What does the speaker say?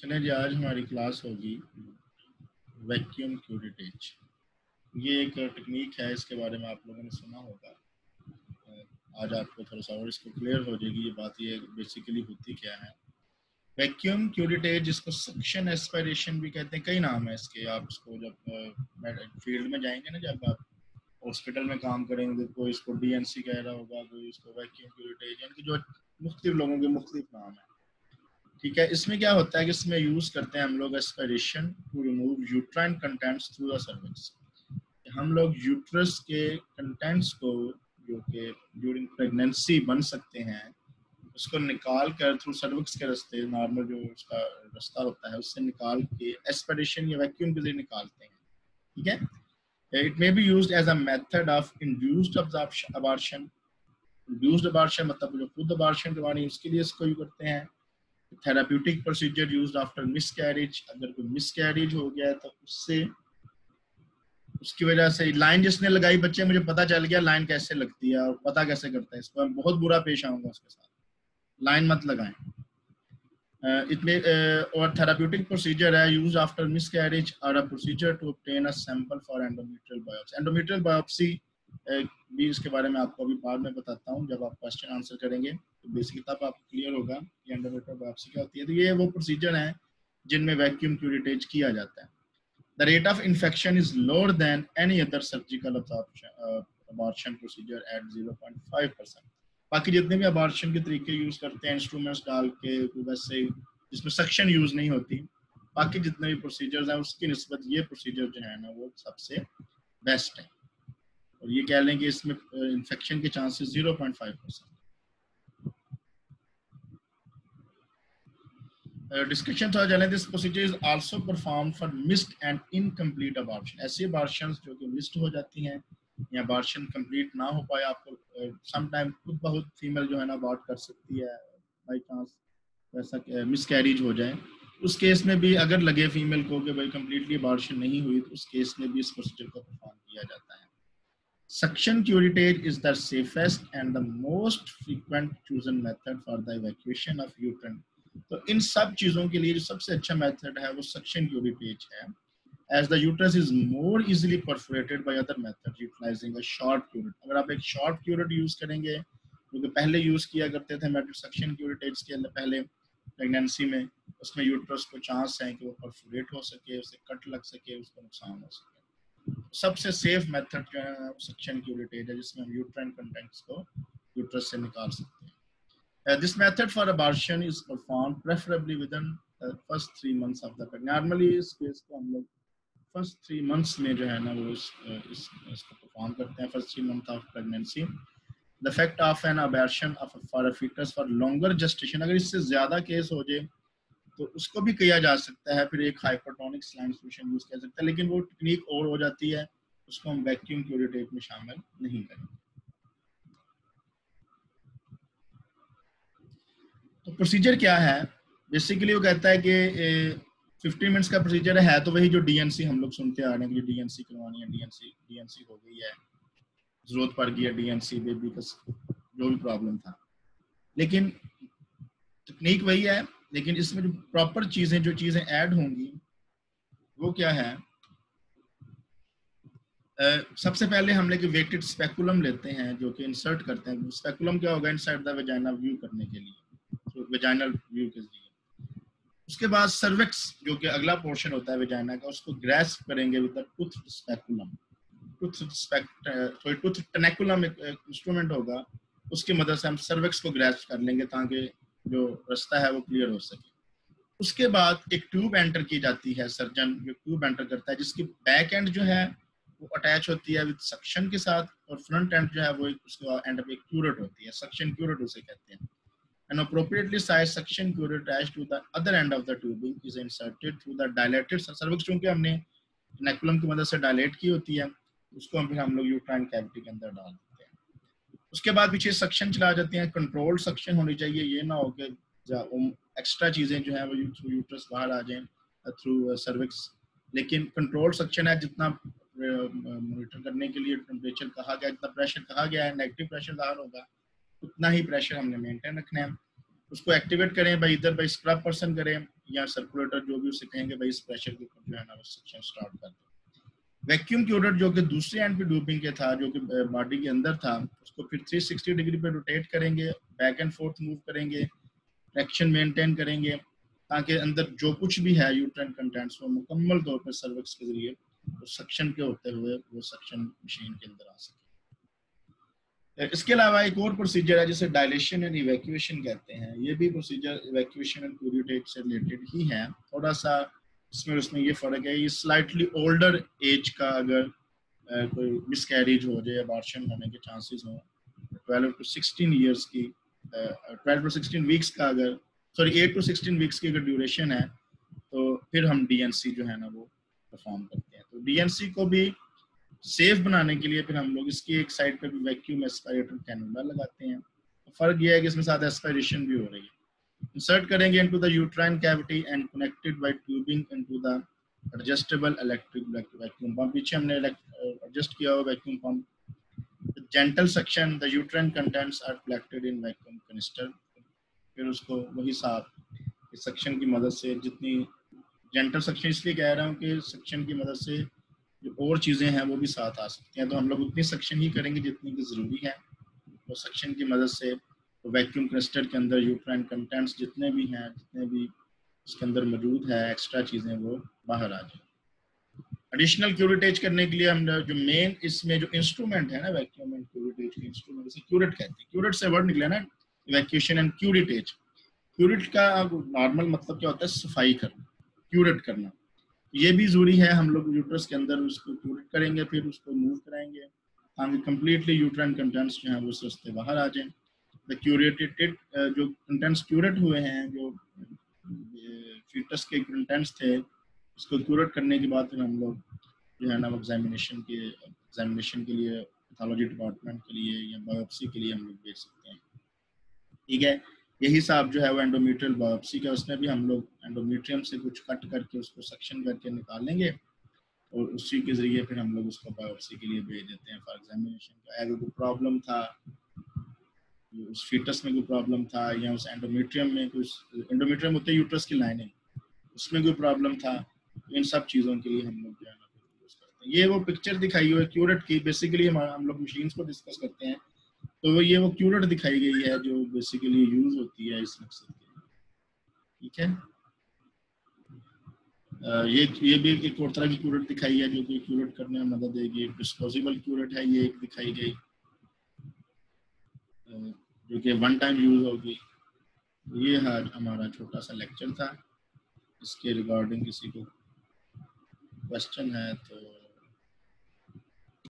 चलें जी, आज हमारी क्लास होगी वैक्यूम क्यूरेटेज। ये एक टेक्निक है, इसके बारे में आप लोगों ने सुना होगा। आज आपको थोड़ा सा और इसको क्लियर हो जाएगी ये बात, ये बेसिकली होती क्या है। वैक्यूम क्यूरेटेज, इसको सक्शन एस्पिरेशन भी कहते हैं, कई नाम है इसके। आप इसको जब फील्ड में जाएंगे ना, जब आप हॉस्पिटल में काम करेंगे, कोई इसको डीएनसी कह रहा होगा, कोई इसको वैक्यूम क्यूरेटेज, यानी कि जो मुख्तलिफ लोगों के मुख्तलिफ नाम है। ठीक है, इसमें क्या होता है कि इसमें यूज करते हैं हम लोग aspiration to remove uterine contents through the cervix. हम लोग यूट्रस के कंटेंट्स को, जो कि ड्यूरिंग प्रेगनेंसी बन सकते हैं, उसको निकाल कर थ्रू सर्विक्स के रास्ते, नॉर्मल जो उसका रास्ता होता है उससे निकाल के एस्पिरेशन या वैक्यूम के जरिए निकालते हैं। ठीक है, it may be used as a method of induced abortion. Induced abortion मतलब जो खुद अबॉर्शन करवानी, उसके लिए इसको यूज करते हैं। Therapeutic procedure used after miscarriage, अगर कोई मिसकैरेज हो गया तो उससे, उसकी वजह से लाइन जिसने लगाई, बच्चे मुझे पता चल गया लाइन कैसे लगती है और पता कैसे करता है, इसको मैं बहुत बुरा पेश आऊंगा उसके साथ। लाइन मत लगाएं। और थेराप्यूटिक प्रोसीजर है यूज्ड आफ्टर मिसकैरेज और a procedure to obtain a sample for endometrial biopsy. Endometrial biopsy भी इसके बारे में आपको अभी बाद में बताता हूँ, जब आप क्वेश्चन आंसर करेंगे तो बेसिकली तब आपको क्लियर होगा कि एंडोमेट्रियल बायोप्सी क्या होती है। तो ये वो प्रोसीजर हैं जिनमें वैक्यूम क्यूरेटेज किया जाता है। The rate of infection is lower than any other surgical abortion procedure at 0.5%. बाकी जितने भी अबॉर्शन के तरीके यूज करते हैं, इंस्ट्रूमेंट्स डाल के, वैसे जिसमें सक्शन यूज नहीं होती, बाकी जितने भी प्रोसीजर्स हैं उसकी निस्बत ये प्रोसीजर जो है ना वो सबसे बेस्ट है। और ये कह लें कि इसमें इन्फेक्शन के चांसेस 0.5%। डिस्क्रिप्शन था जाने, this procedure is also perform for missed and incomplete abortion. ऐसे अबॉर्शंस जो कि मिस्ड हो जाती हैं या अबॉर्शन कंप्लीट ना हो पाए, आपको सम टाइम खुद बहुत फीमेल जो है ना अबॉर्ट कर सकती है बाई चांस वैसा मिसकैरेज हो जाए। उस केस में भी अगर लगे फीमेल को कि भाई कंप्लीटली अबॉर्शन नहीं हुई, तो उस केस में भी इस प्रोसीजर को परफॉर्म किया जाता है। Suction curettage is the safest and the most frequent chosen method for the evacuation of uterus. तो इन सब चीजों के लिए जो सबसे अच्छा मेथड है वो सक्शन क्यूरेटेज है, as the uterus is more easily perforated by other methods utilizing a short curate। अगर आप एक short curate यूज करेंगे, जो कि पहले यूज किया करते थे मेथड सक्शन क्यूरेटेज के अंदर पहले प्रेगनेंसी में, उसमें यूट्रस को चांस है कि वो परफोरेट हो सके, उसे कट लग सके, उसको नुकसान हो सके। सबसे सेफ मेथड जो है सक्शन क्यूरेटेज है, जिसमें हम यूट्राइन कंटेंट्स को यूट्रस से निकाल सकते हैं। This method for abortion is performed preferably within the first 3 months of the pregnancy। Normally इस केस को हम लोग फर्स्ट 3 months में जो है ना वो इसको परफॉर्म करते हैं, first 3 month of pregnancy. The fact of an abortion for a fetus for longer gestation, अगर इससे ज्यादा केस हो जाए तो उसको भी किया जा सकता है, फिर एक हाइपरटोनिक सलाइन सोल्यूशन यूज कर सकते हैं, लेकिन वो टेक्निक और हो जाती है, उसको हम वैक्यूम क्यूरेटेज में शामिल नहीं करेंगे। तो प्रोसीजर क्या है, बेसिकली वो कहता है कि 15 मिनट्स का प्रोसीजर है, तो वही जो डीएनसी हम लोग सुनते आ रहे हैं कि डीएनसी करवानी है, डीएनसी हो गई है, जरूरत पड़ गई है डीएनसी, बेबी का जो भी प्रॉब्लम था, लेकिन टेक्निक वही है, लेकिन इसमें जो प्रॉपर चीजें, जो चीजें ऐड होंगी वो क्या है। सबसे पहले हम लोग वेटेड स्पेकुलम लेते हैं, जो कि इंसर्ट करते हैं। स्पेकुलम क्या होगा, इनसाइड द वेजाइना व्यू करने के लिए, तो वेजाइनल व्यू के लिए। उसके बाद सर्विक्स, जो कि अगला पोर्शन होता है वेजाइना का, उसको ग्रैस्प करेंगे with the tooth speculum. Tooth tenaculum एक इंस्ट्रूमेंट होगा, उसकी मदद से हम सर्विक्स को ग्रैस्प कर लेंगे ताकि जो रास्ता है वो क्लियर हो सके। उसके बाद एक ट्यूब एंटर की जाती है, सर्जन जो ट्यूब एंटर करता है, जिसकी बैक एंड जो है वो अटैच होती है विद सक्शन के साथ, और फ्रंट एंड जो है वो उसको एंड पे एक क्यूरेट होती है, सक्शन क्यूरेट उसे कहते हैं। An appropriately sized suction curate attached to the other end of the tubing is inserted through the dilated cervix। चूंकि हमने नेकुलम की मदद से डायलेट की होती है, उसको हम लोग यूट्राइन कैविटी के अंदर डाल देते हैं। उसके बाद पीछे सक्शन चला जाते हैं। कंट्रोल्ड सक्शन होनी चाहिए, ये ना हो कि एक्स्ट्रा चीजें जो है वो थ्रू यूट्रस बाहर आ जाएं थ्रू सर्विक्स, लेकिन कंट्रोल्ड सक्शन है, जितना मॉनिटर करने के लिए टेम्परेचर कहा गया, जितना प्रेशर कहा गया है, नेगेटिव प्रेशर बाहर होगा, उतना ही प्रेशर हमने मेंटेन रखना है। उसको एक्टिवेट करें भाई, इधर भाई स्क्रब पर्सन करें या सर्कुलेटर, जो भी उसे कहेंगे भाई, इस प्रेशर के ऊपर जो है ना वो सक्शन स्टार्ट कर दे। वैक्यूम क्यूरेट जो कि दूसरे एंड पे डूबिंग के था, जो कि बॉडी के अंदर था, उसको फिर 360 डिग्री पे रोटेट करेंगे, बैक एंड फोर्थ मूव करेंगे, ट्रैक्शन मेंटेन करेंगे, ताकि अंदर जो कुछ भी है यूट्राइन कंटेंट्स वो मुकम्मल तौर पर सर्विक्स के जरिए वो सक्शन के होते हुए वो सक्शन मशीन के अंदर आ सके। इसके अलावा एक और प्रोसीजर है जिसे डायलेशन एंड इवैक्यूएशन कहते हैं। ये भी प्रोसीजर इवैक्यूएशन एंड क्यूरेट से रिलेटेड ही है। थोड़ा सा इसमें उसमें ये फर्क है, ये स्लाइटली ओल्डर एज का अगर कोई मिसकैरेज हो जाए, अबॉर्शन होने के चांसेस हो, 12 to 16 ईयर्स की 12 to 16 वीक्स का अगर सॉरी 8 to 16 वीक्स की अगर ड्यूरेशन है, तो फिर हम डीएनसी जो है ना वो परफॉर्म करते हैं। तो डीएनसी को भी सेफ बनाने के लिए फिर हम लोग इसकी एक साइड पे भी वैक्यूम एस्पायरेटर कैनुला लगाते हैं। तो फर्क ये है कि इसमें साथ एस्पायरेशन भी हो रही है। इंसर्ट करेंगे into the uterine cavity and connected by tubing into the adjustable electric vacuum pump. पीछे हमने एडजस्ट किया हुआ vacuum pump. Gentle suction the uterine contents are collected in vacuum canister. फिर उसको वही साथ सक्शन की मदद से, जितनी जेंटल सक्शन इसलिए कह रहा हूँ कि सक्शन की मदद से जो और चीज़ें हैं वो भी साथ आ सकती हैं, तो हम लोग उतनी सक्शन ही करेंगे जितनी की ज़रूरी है। तो सक्शन की मदद से तो वैक्यूम क्लस्टर के अंदर यूट्राइन कंटेंट्स जितने भी हैं, जितने भी उसके अंदर मौजूद है एक्स्ट्रा चीज़ें, वो बाहर आ जाए। एडिशनल क्यूरेटेज करने के लिए हम जो मेन इसमें जो इंस्ट्रूमेंट है ना वैक्यूम एंड क्यूरेटेज के इंस्ट्रूमेंट, इसे क्यूरेट कहते हैं। क्यूरेट से वर्ड निकला ना, इवैक्यूएशन एंड क्यूरेटेज। क्यूरेट का नॉर्मल मतलब क्या होता है? सफाई करना, क्यूरेट करना। ये भी जरूरी है, हम लोग यूट्रस के अंदर उसको क्यूरेट करेंगे, फिर उसको मूव कराएंगे ताकि कंप्लीटली यूट्राइन कंटेंट्स जो हैं वो सस्ते बाहर आ जाएं। द क्यूरेटेड जो कंटेंट्स क्यूरेट हुए हैं, जो फीटस के कंटेंट्स थे, उसको क्यूरेट करने के बाद फिर हम लोग जो है ना एग्जामिनेशन के लिए पैथोलॉजी डिपार्टमेंट के लिए या बायोप्सी के लिए हम लोग भेज सकते हैं। ठीक है, यही साहब जो है वो एंडोमेट्रियल बायोप्सी का, उसमें भी हम लोग एंडोमेट्रियम से कुछ कट करके उसको सक्शन करके निकालेंगे और उसी के जरिए फिर हम लोग उसको बायोप्सी के लिए भेज देते हैं फॉर एग्जामिनेशन का। अगर कोई प्रॉब्लम था, उस फीटस में कोई प्रॉब्लम था, या उस एंडोमेट्रियम में कुछ, एंडोमेट्रियम होते हैं यूट्रस की लाइनिंग, उसमें कोई प्रॉब्लम था, इन सब चीज़ों के लिए हम लोग जो है ना यूज करते हैं। ये वो पिक्चर दिखाई हुई है क्यूरेट की। बेसिकली हम लोग मशीन्स को डिस्कस करते हैं, तो ये वो क्यूरेट दिखाई गई है जो बेसिकली यूज होती है इस मकसद के लिए। ठीक है, ये भी एक और तरह की क्यूरेट दिखाई है जो कि क्यूरेट करने में मदद देगी। डिस्पोजेबल क्यूरेट है, ये एक दिखाई गई जो कि वन टाइम यूज होगी। ये हमारा छोटा सा लेक्चर था। इसके रिगार्डिंग किसी को क्वेश्चन है तो